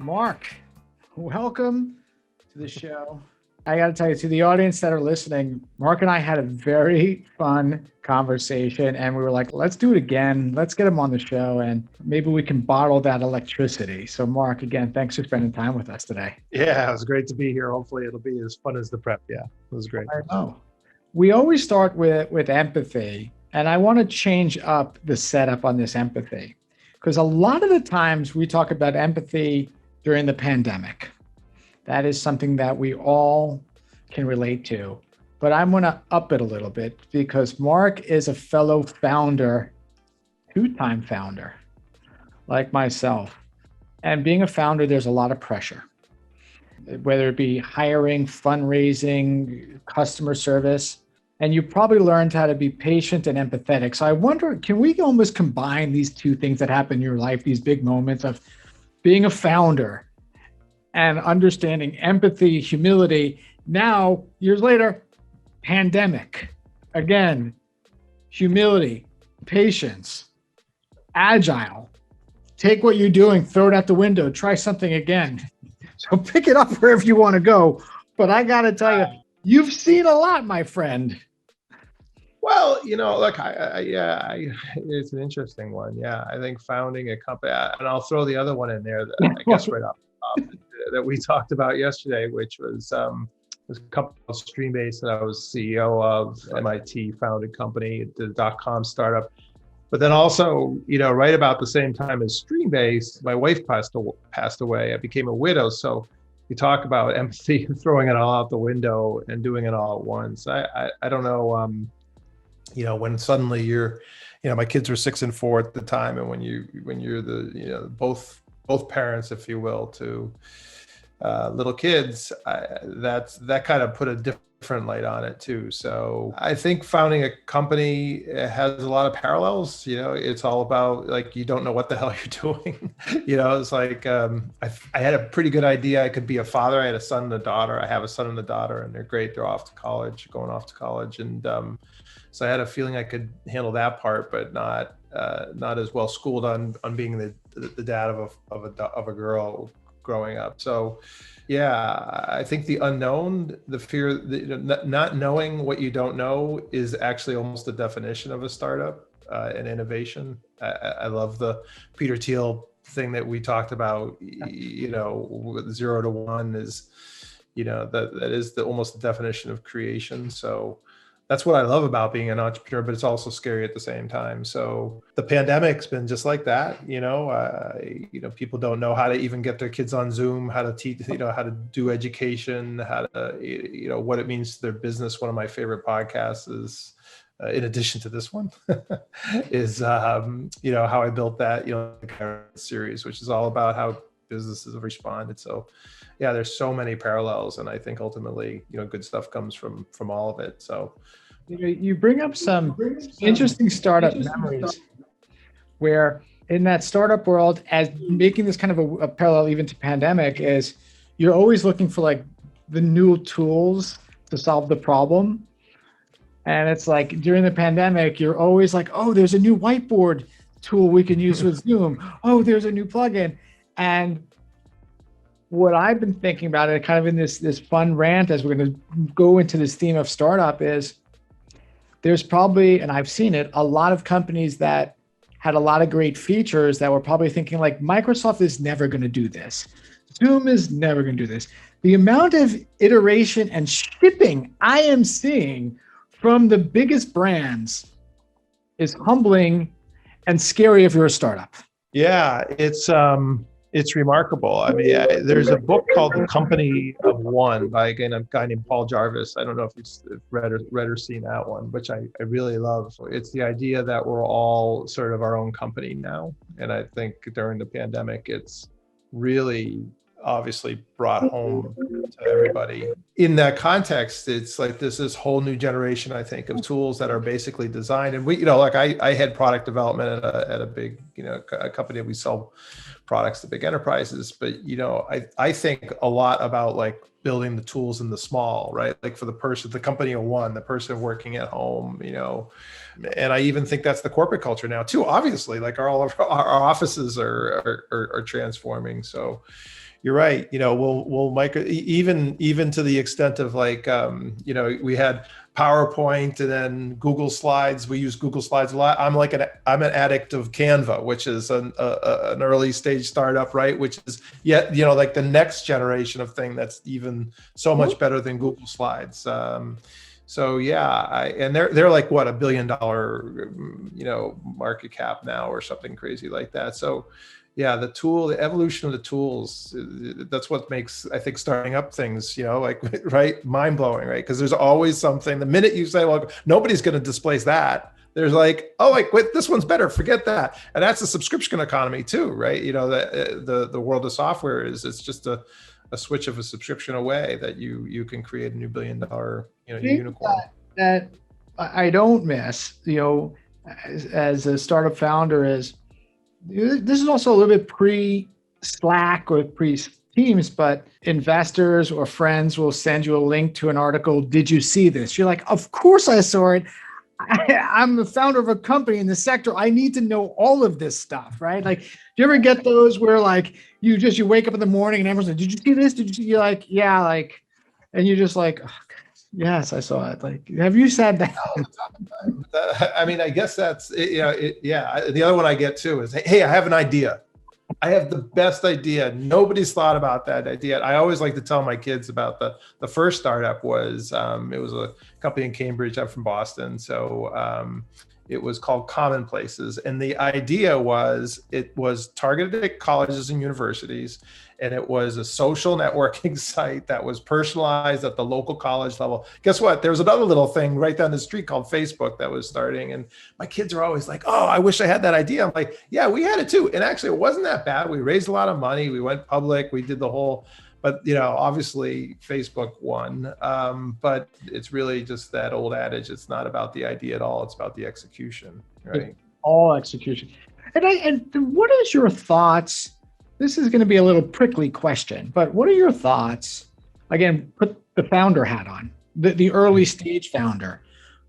Mark, welcome to the show. I got to tell you, to the audience that are listening, Mark and I had a very fun conversation, and we were like, let's do it again. Let's get him on the show, and maybe we can bottle that electricity. So, Mark, again, thanks for spending time with us today. Yeah, it was great to be here. Hopefully, it'll be as fun as the prep. Yeah, it was great. I know. We always start with empathy, and I want to change up the setup on this empathy because a lot of the times we talk about empathy during the pandemic. That is something that we all can relate to. But I'm going to up it a little bit because Mark is a fellow founder, two-time founder, like myself. And being a founder, there's a lot of pressure, whether it be hiring, fundraising, customer service. And you probably learned how to be patient and empathetic. So I wonder, can we almost combine these two things that happen in your life, these big moments of being a founder and understanding empathy, humility? Now, years later, pandemic. Again, humility, patience, agile. Take what you're doing, throw it out the window, try something again. So pick it up wherever you want to go. But I got to tell you, you've seen a lot, my friend. Well, look, it's an interesting one. Yeah, I think founding a company, and I'll throw the other one in there that I guess right off the top that we talked about yesterday, which was this company called Streambase that I was CEO of, MIT founded company, the .com startup. But then also, right about the same time as Streambase, my wife passed away. I became a widow. So you talk about empathy and throwing it all out the window and doing it all at once. I don't know, when suddenly you're, my kids were 6 and 4 at the time. And when you're the, both parents, if you will, to little kids, that kind of put a different light on it too. So I think founding a company has a lot of parallels. It's all about, like, you don't know what the hell you're doing. It's like I had a pretty good idea I could be a father. I had a son and a daughter. I have a son and a daughter, and they're great. They're going off to college, and so I had a feeling I could handle that part, but not as well schooled on being the dad of a girl growing up. So yeah, I think the unknown, the fear, not knowing what you don't know is actually almost the definition of a startup and innovation. I love the Peter Thiel thing that we talked about, 0 to 1 is, that is almost the definition of creation. So that's what I love about being an entrepreneur, but it's also scary at the same time. So the pandemic's been just like that. People don't know how to even get their kids on Zoom, how to teach, how to do education, how to, what it means to their business. One of my favorite podcasts is, in addition to this one, is, how I built that, series, which is all about how businesses have responded. So yeah, there's so many parallels, and I think ultimately, good stuff comes from all of it. So, you bring up some interesting startup memories, where in that startup world, as making this kind of a parallel even to pandemic, is you're always looking for like the new tools to solve the problem. And it's like during the pandemic, you're always like, oh, there's a new whiteboard tool we can use with Zoom. Oh, there's a new plugin. And what I've been thinking about it kind of in this fun rant as we're going to go into this theme of startup is there's probably, and I've seen it, a lot of companies that had a lot of great features that were probably thinking like, Microsoft is never going to do this. Zoom is never going to do this. The amount of iteration and shipping I am seeing from the biggest brands is humbling and scary if you're a startup. Yeah, it's remarkable. I mean, there's a book called The Company of One by a guy named Paul Jarvis. I don't know if you've read or seen that one, which I really love. It's the idea that we're all sort of our own company now. And I think during the pandemic, it's really obviously brought home to everybody. In that context, it's like this whole new generation, I think, of tools that are basically designed. And we, like I had product development at a big, a company that we sell products to big enterprises. But, I think a lot about like building the tools in the small, right? Like for the company of one, the person working at home, and I even think that's the corporate culture now too. Obviously, like all of our offices are transforming. So, you're right. We'll micro even to the extent of like, we had PowerPoint and then Google Slides. We use Google Slides a lot. I'm an addict of Canva, which is an early stage startup, right? Which is yet, like the next generation of thing that's even so much better than Google Slides. So yeah, and they're like what, $1 billion, market cap now or something crazy like that. So yeah, the evolution of the tools, that's what makes, I think, starting up things, like, right, mind blowing, right? Because there's always something. The minute you say, well, nobody's going to displace that, there's like, oh, like, wait, this one's better, forget that. And that's the subscription economy too, right? The world of software it's just a switch of a subscription away that you can create a new $1 billion, unicorn. That I don't miss, as a startup founder is, this is also a little bit pre-Slack or pre-Teams, but investors or friends will send you a link to an article. Did you see this? You're like, of course I saw it. I'm the founder of a company in the sector. I need to know all of this stuff, right? Like, do you ever get those where like you wake up in the morning and everyone's like, did you see this? Did you see? You're like, yeah, like, and you're just like, oh, yes, I saw it. Like, have you said that? I mean, I guess that's, yeah. The other one I get too is, hey, I have an idea. I have the best idea. Nobody's thought about that idea. I always like to tell my kids about the first startup was, it was a company in Cambridge. I'm from Boston. So it was called Commonplaces. And the idea was, it was targeted at colleges and universities. And it was a social networking site that was personalized at the local college level. Guess what? There was another little thing right down the street called Facebook that was starting. And my kids are always like, oh, I wish I had that idea. I'm like, yeah, we had it too. And actually, it wasn't that bad. We raised a lot of money. We went public. We did the whole, but obviously Facebook won. But it's really just that old adage. It's not about the idea at all. It's about the execution, right? All execution. And what is your thoughts? This is going to be a little prickly question, but what are your thoughts? Again, put the founder hat on, the early stage founder,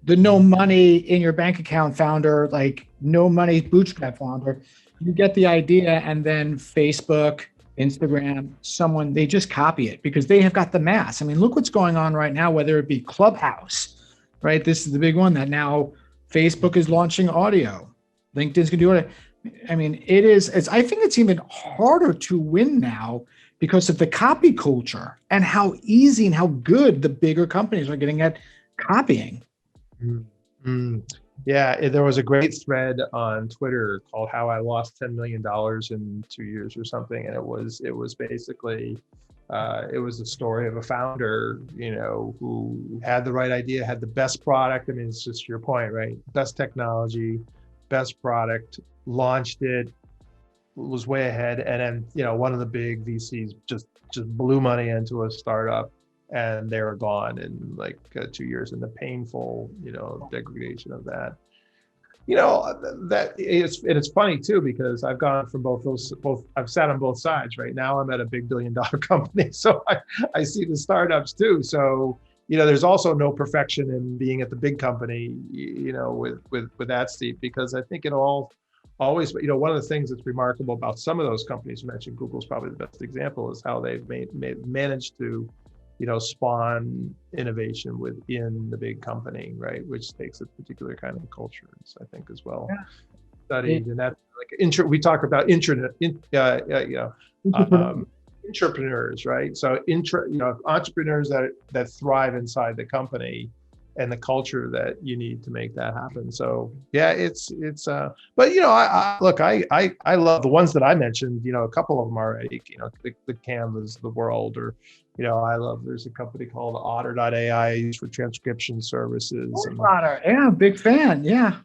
the no money in your bank account founder, like no money bootstrap founder. You get the idea, and then Facebook, Instagram, they just copy it because they have got the mass. I mean, look what's going on right now, whether it be Clubhouse, right? This is the big one that now Facebook is launching audio. LinkedIn's going to do it. I mean, I think it's even harder to win now because of the copy culture and how easy and how good the bigger companies are getting at copying. Mm-hmm. Yeah, there was a great thread on Twitter called "How I Lost $10 Million in 2 years" or something, and it was basically it was the story of a founder, who had the right idea, had the best product. I mean, it's just your point, right? Best technology, best product, launched it, was way ahead, and then one of the big VCs just blew money into a startup, and they were gone in like 2 years, and the painful degradation of that. That it's funny too, because I've gone from I've sat on both sides. Right now I'm at a big $1 billion company, so I see the startups too. So there's also no perfection in being at the big company, with that, Steve, because I think it all always, one of the things that's remarkable about some of those companies you mentioned, Google's probably the best example, is how they've managed to, spawn innovation within the big company, right? Which takes a particular kind of culture, I think, as well. Yeah. Studied, and that's like we talk about entrepreneurs, right? So entrepreneurs that thrive inside the company, and the culture that you need to make that happen. So yeah, but I love the ones that I mentioned, a couple of them already, the Canvas of the world, or, there's a company called Otter.ai used for transcription services. Otter, yeah, big fan. Yeah.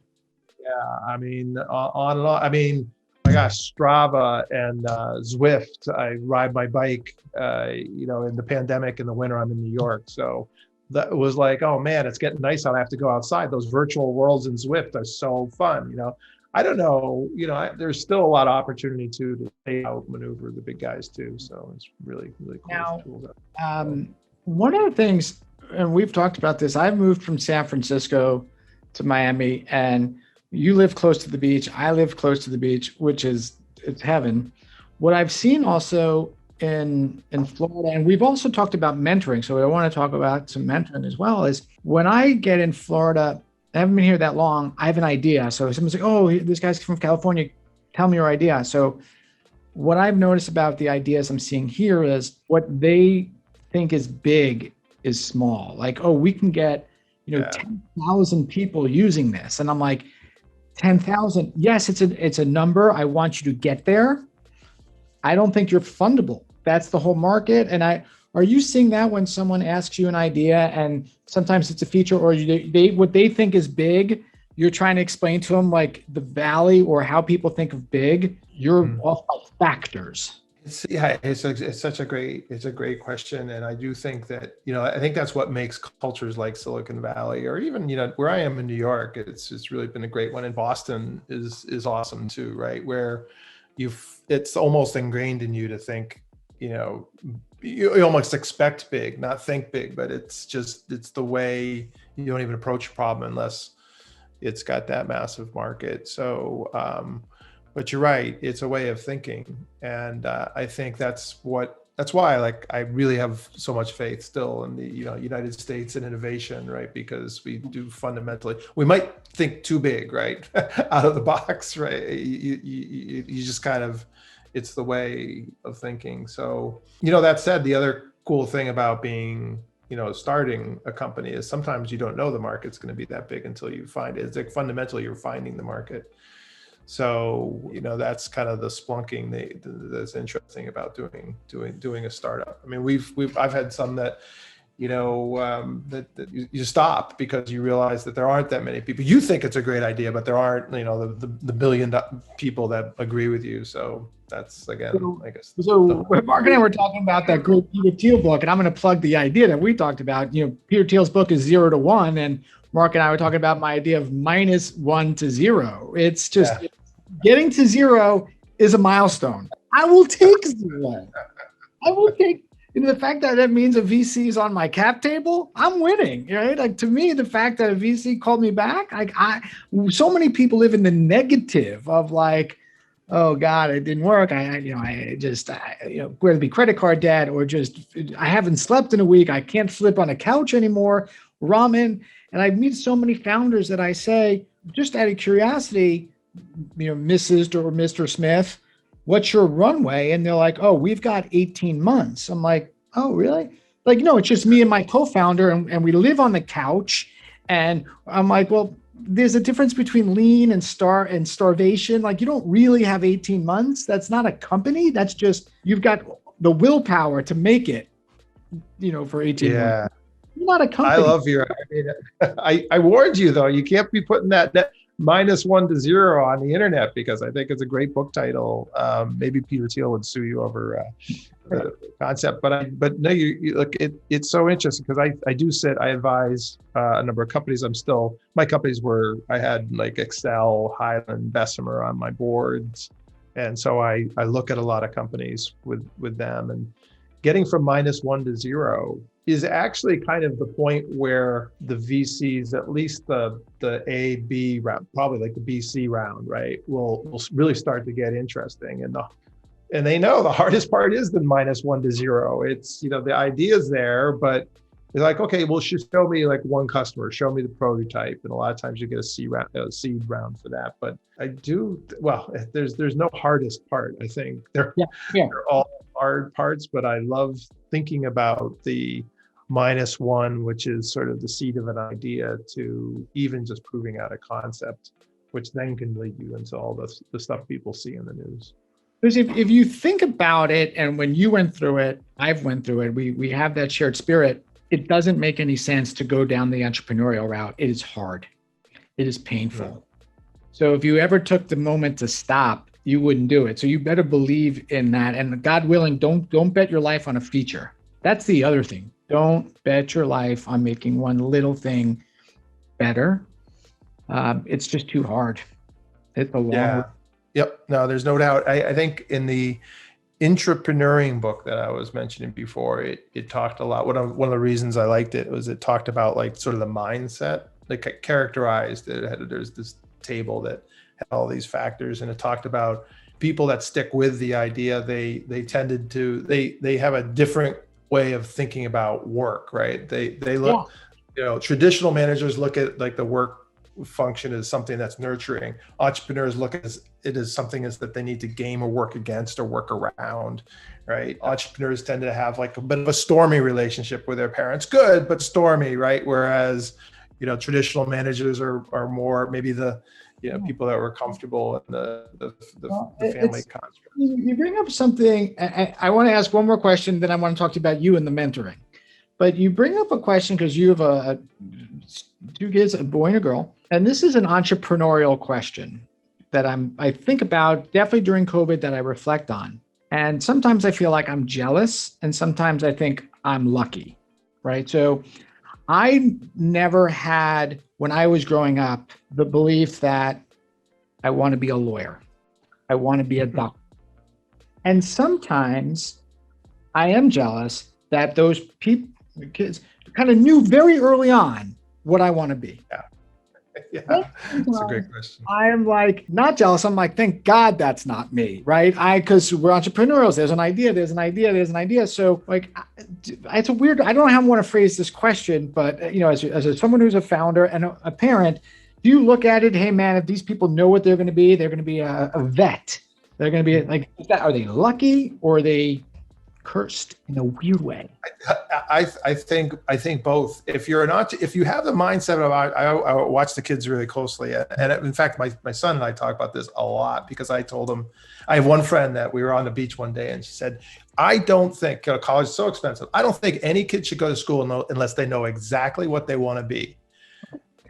Yeah. I mean, on and on. I mean, my gosh, Strava and Zwift. I ride my bike, in the pandemic in the winter. I'm in New York. So that was like, oh man, it's getting nice out. I have to go outside. Those virtual worlds in Zwift are so fun. I don't know, there's still a lot of opportunity to outmaneuver the big guys too. So it's really, really cool. Now, tools. One of the things, and we've talked about this, I've moved from San Francisco to Miami, and you live close to the beach. I live close to the beach, it's heaven. What I've seen also in Florida, and we've also talked about mentoring. So I want to talk about some mentoring as well. Is when I get in Florida, I haven't been here that long. I have an idea. So someone's like, "Oh, this guy's from California. Tell me your idea." So what I've noticed about the ideas I'm seeing here is what they think is big is small. Like, oh, we can get, 10,000 people using this. And I'm like, 10,000. Yes, it's a number. I want you to get there. I don't think you're fundable. That's the whole market. And are you seeing that when someone asks you an idea and sometimes it's a feature, or what they think is big, you're trying to explain to them like the valley or how people think of big, you're off by factors. It's such a great question. And I do think that, I think that's what makes cultures like Silicon Valley, or even, where I am in New York, it's really been a great one. And Boston is awesome too, right? Where it's almost ingrained in you to think, you almost expect big, not think big, but it's the way you don't even approach a problem unless it's got that massive market. So, but you're right, it's a way of thinking. And I think that's why I really have so much faith still in the United States and innovation, right? Because we do fundamentally, we might think too big, right? Out of the box, right? You just kind of, it's the way of thinking. So, that said, the other cool thing about being, starting a company is sometimes you don't know the market's going to be that big until you find it. It's like fundamentally you're finding the market. So, that's kind of the splunking that's interesting about doing a startup. I mean, I've had some that, that you stop because you realize that there aren't that many people. You think it's a great idea, but there aren't, the billion people that agree with you. So that's, again, I guess. So Mark and I were talking about that great Peter Thiel book, and I'm going to plug the idea that we talked about. Peter Thiel's book is 0 to 1, and Mark and I were talking about my idea of -1 to 0. It's just getting to 0 is a milestone. I will take 0. I will take the fact that that means a VC is on my cap table. I'm winning, right? Like, to me, the fact that a VC called me back, so many people live in the negative of like, oh God, it didn't work. Whether it be credit card debt or just I haven't slept in a week. I can't sleep on a couch anymore. Ramen. And I meet so many founders that I say, just out of curiosity, Mrs. or Mr. Smith, what's your runway? And they're like, oh, we've got 18 months. I'm like, oh, really? Like, no, it's just me and my co-founder, and we live on the couch. And I'm like, well, there's a difference between lean and starvation. Like, you don't really have 18 months. That's not a company. That's just, you've got the willpower to make it, for 18 months. You're not a company. I love I warned you though, you can't be putting that -1 to 0 on the internet, because I think it's a great book title. Maybe Peter Thiel would sue you over the concept, but no, you look, it's so interesting because I advise a number of companies. My companies I had like Excel, Highland, Bessemer on my boards. And so I look at a lot of companies with them, and getting from -1 to 0 is actually kind of the point where the VCs, at least the A, B round, probably like the BC round, right, will really start to get interesting. And they know the hardest part is the -1 to 0. It's, the idea's there, but they're like, okay, well, show me like one customer, show me the prototype. And a lot of times you get a seed round for that. But there's no hardest part. I think they're all hard parts, but I love thinking about the -1, which is sort of the seed of an idea, to even just proving out a concept, which then can lead you into all the stuff people see in the news. Because if you think about it, and when you went through it, I've went through it, we have that shared spirit. It doesn't make any sense to go down the entrepreneurial route. It is hard. It is painful. Yeah. So if you ever took the moment to stop, you wouldn't do it. So you better believe in that. And God willing, don't bet your life on a feature. That's the other thing. Don't bet your life on making one little thing better. It's just too hard. It's a long road. Yep. No, there's no doubt. I think in the intrapreneuring book that I was mentioning before, it talked a lot. One of the reasons I liked it was it talked about like sort of the mindset, like characterized it. There's this table that had all these factors, and it talked about people that stick with the idea, they tended to, they have a different way of thinking about work, right? They look, traditional managers look at like the work function as something that's nurturing. Entrepreneurs look at it as something is that they need to game or work against or work around, right? Entrepreneurs tend to have like a bit of a stormy relationship with their parents, good, but stormy, right? Whereas, traditional managers are more maybe the, people that were comfortable in the family construct. You bring up something. I want to ask one more question, then I want to talk to you about you and the mentoring. But you bring up a question because you have two kids, a boy and a girl, and this is an entrepreneurial question that I think about definitely during COVID, that I reflect on. And sometimes I feel like I'm jealous, and sometimes I think I'm lucky, right? So I never had, when I was growing up, the belief that I want to be a lawyer, I want to be a doctor. And sometimes I am jealous that those kids kind of knew very early on what I want to be. Yeah, that's a great question. I'm like not jealous. I'm like, thank God that's not me, right? Because we're entrepreneurs. There's an idea. So like, it's a weird. I don't know how I want to phrase this question, but as someone who's a founder and a parent, do you look at it? Hey, man, if these people know what they're going to be a vet. They're going to be like, are they lucky or are they cursed in a weird way? I think both. If you have the mindset of, I watch the kids really closely, and in fact, my son and I talk about this a lot, because I told him, I have one friend that we were on the beach one day, and she said, I don't think college is so expensive. I don't think any kid should go to school unless they know exactly what they want to be.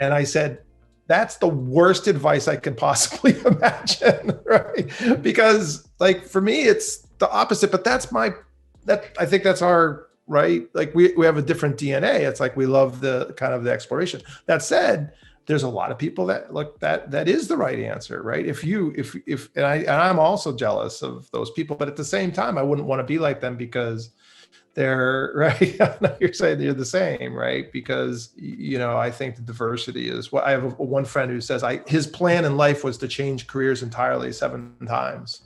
And I said, that's the worst advice I can possibly imagine, right? Because like for me, it's the opposite, but I think that's our, right? Like we have a different DNA. It's like we love the kind of the exploration. That said, there's a lot of people that look that is the right answer, right? And I'm also jealous of those people, but at the same time, I wouldn't want to be like them because they're right. You're saying they're the same, right? Because I think the diversity is what I have. One friend who says his plan in life was to change careers entirely 7 times.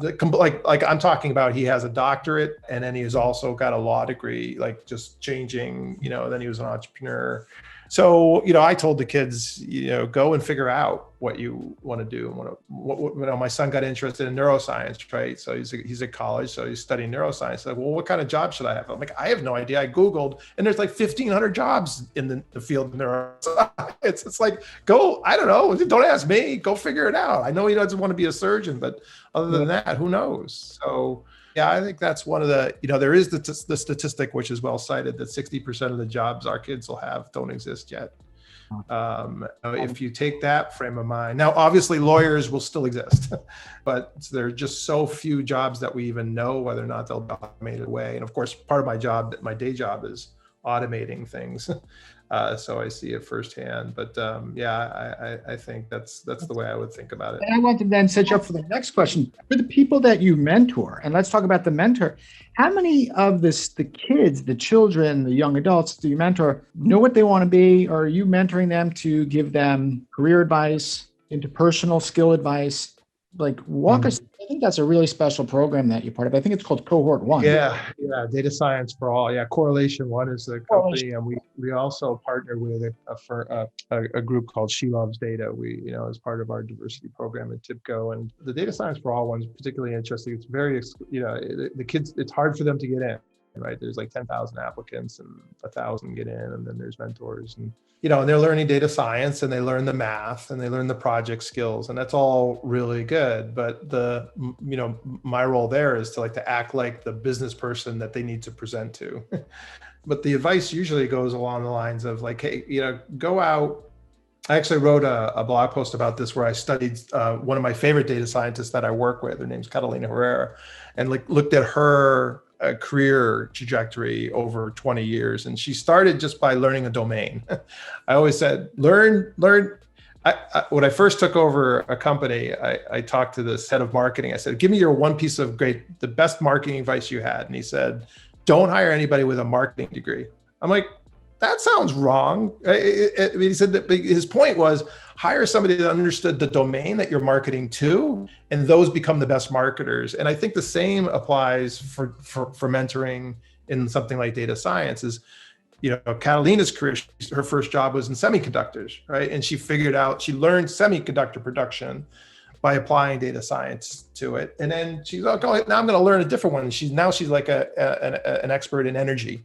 Like I'm talking about, he has a doctorate and then he has also got a law degree, like just changing, then he was an entrepreneur. So, I told the kids, go and figure out what you want to do. My son got interested in neuroscience, right? So he's at college, so he's studying neuroscience. Like, well, what kind of job should I have? I'm like, I have no idea. I Googled, and there's like 1,500 jobs in the field of neuroscience. It's like, go, I don't know. Don't ask me. Go figure it out. I know he doesn't want to be a surgeon, but other than that, who knows? So yeah, I think that's one of the, there is the statistic, which is well cited, that 60% of the jobs our kids will have don't exist yet. If you take that frame of mind, now obviously lawyers will still exist, but there are just so few jobs that we even know whether or not they'll be automated away. And of course, part of my day job is automating things. So I see it firsthand, but I think that's the way I would think about it. And I want to then set you up for the next question. For the people that you mentor, and let's talk about the mentor, how many of the kids, the children, the young adults do you mentor know what they want to be? Or are you mentoring them to give them career advice, interpersonal skill advice? Like walk us. I think that's a really special program that you're part of. I think it's called Cohort 1. Yeah, Data Science for All. Yeah, Correlation One is the company, and we also partner with a group called She Loves Data. We as part of our diversity program at TIBCO, and the Data Science for All one is particularly interesting. It's very the kids. It's hard for them to get in. Right, there's like 10,000 applicants and 1,000 get in, and then there's mentors and and they're learning data science and they learn the math and they learn the project skills, and that's all really good. But my role there is to act like the business person that they need to present to. But the advice usually goes along the lines of like, hey, go out. I actually wrote a blog post about this where I studied one of my favorite data scientists that I work with. Her name's Catalina Herrera, and looked at her career trajectory over 20 years. And she started just by learning a domain. I always said, learn. When I first took over a company, I talked to this head of marketing. I said, give me your one piece of the best marketing advice you had. And he said, don't hire anybody with a marketing degree. I'm like, that sounds wrong. He said that his point was hire somebody that understood the domain that you're marketing to, and those become the best marketers. And I think the same applies for mentoring in something like data science. Is, Catalina's career, her first job was in semiconductors, right? And she learned semiconductor production by applying data science to it. And then she's like, oh, now I'm going to learn a different one. And she's like an expert in energy,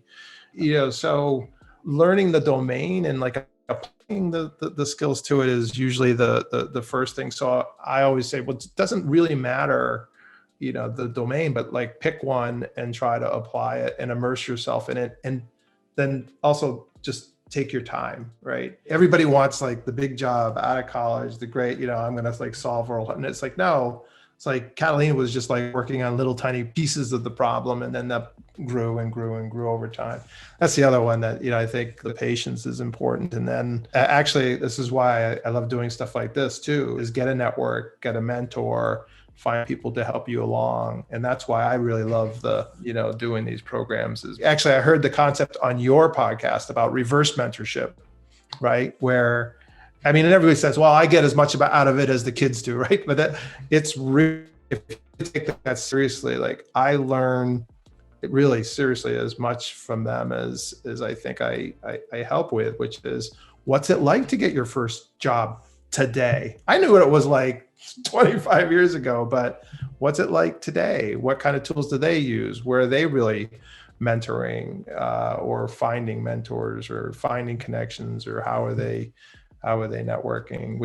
so learning the domain and like applying the skills to it is usually the first thing. So I always say, well, it doesn't really matter, the domain, but like pick one and try to apply it and immerse yourself in it. And then also just take your time, right? Everybody wants like the big job out of college, the great, I'm going to like solve world. And it's like, no, it's like Catalina was just like working on little tiny pieces of the problem. And then that grew and grew and grew over time. That's the other one that, I think the patience is important. And then actually, this is why I love doing stuff like this too, is get a network, get a mentor, find people to help you along. And that's why I really love doing these programs. Is actually, I heard the concept on your podcast about reverse mentorship, right? Where, and everybody says, well, I get as much out of it as the kids do, right? But it's really, if you take that seriously, like I learn really seriously as much from them as I think I help with, which is, what's it like to get your first job today? I knew what it was like 25 years ago, but what's it like today? What kind of tools do they use? Where are they really mentoring or finding mentors or finding connections, or how are they networking?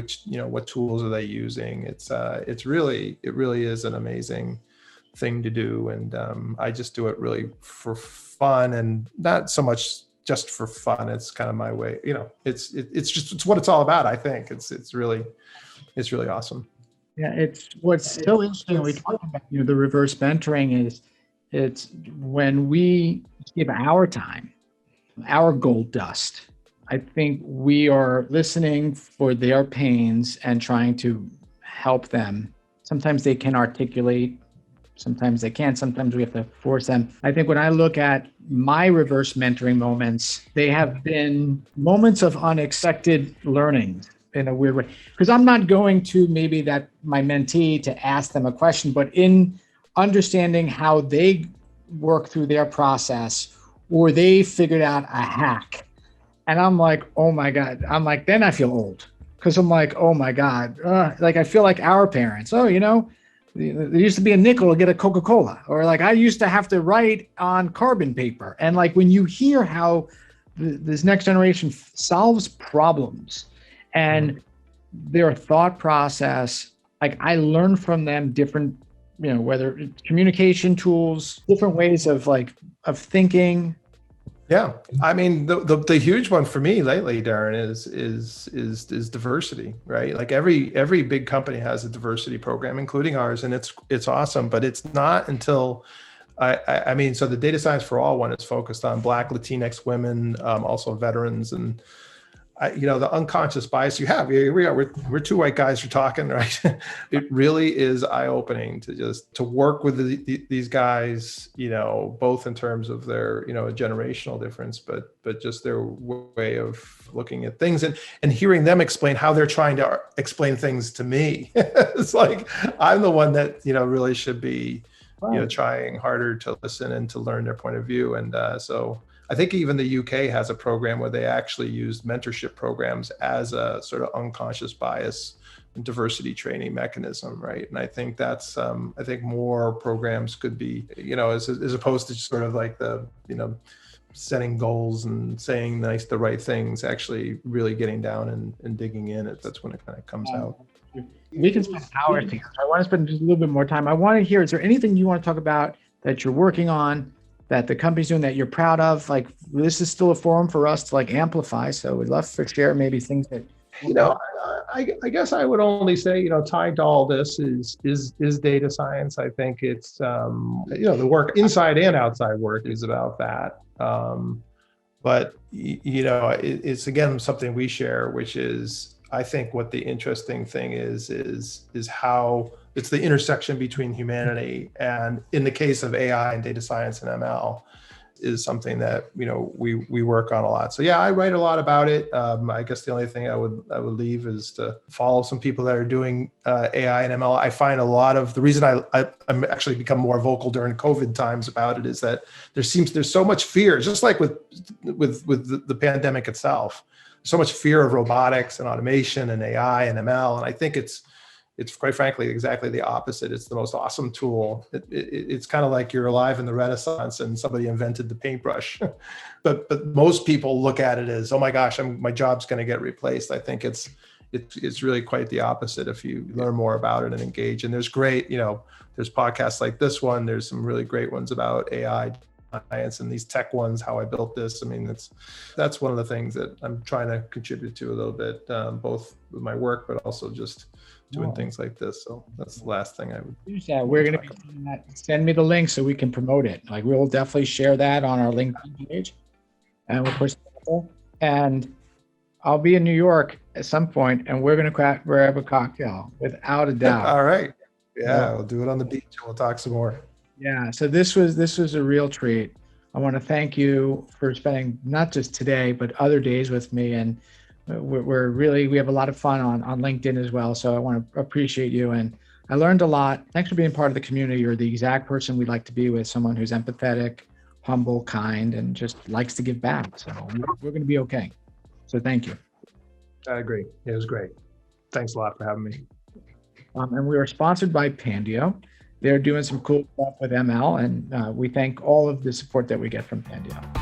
What tools are they using? It really is an amazing thing to do. And I just do it really for fun, and not so much just for fun. It's kind of my way, it's what it's all about. I think it's really awesome. Yeah, it's what's so interesting when we talk about the reverse mentoring is it's when we give our time, our gold dust. I think we are listening for their pains and trying to help them. Sometimes they can articulate, sometimes they can't, sometimes we have to force them. I think when I look at my reverse mentoring moments, they have been moments of unexpected learning in a weird way, because I'm not going to maybe that my mentee to ask them a question, but in understanding how they work through their process, or they figured out a hack. And I'm like, oh my God. I'm like, then I feel old, because I'm like, oh my God. Like I feel like our parents, there used to be a nickel to get a Coca-Cola, or like I used to have to write on carbon paper. And like when you hear how this next generation solves problems, and their thought process, like I learn from them different, whether it's communication tools, different ways of thinking. Yeah, the huge one for me lately, Darren, is diversity, right? Like every big company has a diversity program, including ours, and it's awesome. But it's not until so the Data Science for All one is focused on Black, Latinx women, also veterans, and the unconscious bias you have. Here we are. We're two white guys who are talking, right? It really is eye-opening to work with these guys, both in terms of their, a generational difference, but just their way of looking at things and hearing them explain how they're trying to explain things to me. It's like I'm the one that really should be, trying harder to listen and to learn their point of view, and so. I think even the UK has a program where they actually use mentorship programs as a sort of unconscious bias and diversity training mechanism, right? And I think that's, I think more programs could be, as opposed to sort of like the, setting goals and saying the right things, actually really getting down and digging in. That's when it kind of comes out. We can spend hours together. I want to spend just a little bit more time. I want to hear, is there anything you want to talk about that you're working on, that the company's doing that you're proud of? Like, this is still a forum for us to amplify. So we'd love to share maybe things that, I guess I would only say, tied to all this is data science. I think it's, the work inside and outside work is about that. But, it's again, something we share, which is, I think what the interesting thing is how it's the intersection between humanity and, in the case of AI and data science and ML, is something that, we work on a lot. So yeah, I write a lot about it. I guess the only thing I would leave is to follow some people that are doing AI and ML. I find a lot of the reason I'm actually become more vocal during COVID times about it is that there's so much fear, just like with the pandemic itself, so much fear of robotics and automation and AI and ML. And I think it's quite frankly exactly the opposite. It's the most awesome tool. It's kind of like you're alive in the Renaissance and somebody invented the paintbrush. but most people look at it as, oh my gosh, my job's going to get replaced. I think it's really quite the opposite if you learn more about it and engage. And there's great, there's podcasts like this one. There's some really great ones about AI science and these tech ones, how I built this. I mean, that's one of the things that I'm trying to contribute to a little bit, both with my work, but also just doing things like this. So that's the last thing I would use that. We're going to be doing that. Send me the link so we can promote it. Like, we'll definitely share that on our LinkedIn page. And we'll push it. And I'll be in New York at some point, and we're going to grab a cocktail without a doubt. All right. Yeah, we'll do it on the beach and we'll talk some more. Yeah. So this was a real treat. I want to thank you for spending not just today, but other days with me. And we have a lot of fun on LinkedIn as well. So I want to appreciate you. And I learned a lot. Thanks for being part of the community. You're the exact person we'd like to be with, someone who's empathetic, humble, kind, and just likes to give back. So we're going to be okay. So thank you. I agree. It was great. Thanks a lot for having me. And we are sponsored by Pandio. They're doing some cool stuff with ML, and we thank all of the support that we get from Pandio.